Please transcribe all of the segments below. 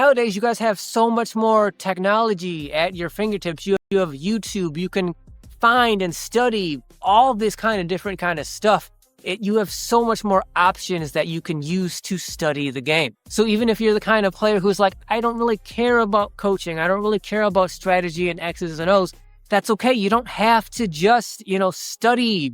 Nowadays, you guys have so much more technology at your fingertips. You have YouTube. You can find and study all this kind of different kind of stuff. You have so much more options that you can use to study the game. So even if you're the kind of player who's like, I don't really care about coaching, I don't really care about strategy and X's and O's, that's okay. You don't have to just, study,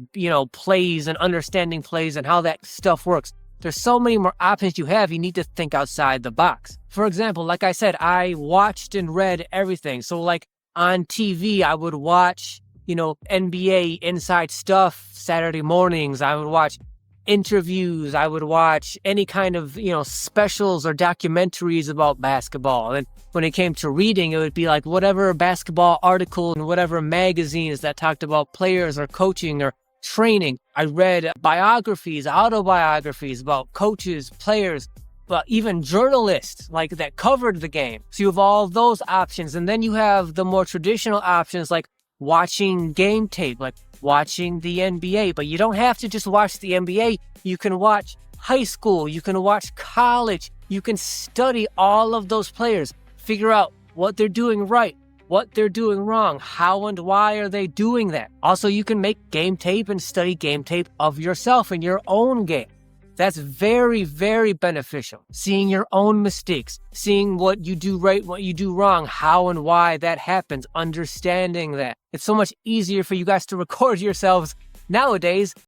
plays and understanding plays and how that stuff works. There's so many more options you have. You need to think outside the box. For example, like I said, I watched and read everything. So like on TV, I would watch, NBA inside stuff Saturday mornings. I would watch interviews. I would watch any kind of, specials or documentaries about basketball. And when it came to reading, it would be like whatever basketball article and whatever magazines that talked about players or coaching or training. I read biographies, autobiographies about coaches, players, but even journalists like that covered the game. So you have all those options. And then you have the more traditional options like watching game tape, like watching the NBA. But you don't have to just watch the NBA. You can watch high school. You can watch college. You can study all of those players, figure out what they're doing right, what they're doing wrong, how and why are they doing that. Also, you can make game tape and study game tape of yourself in your own game. That's very, very beneficial. Seeing your own mistakes, seeing what you do right, what you do wrong, how and why that happens, understanding that. It's so much easier for you guys to record yourselves nowadays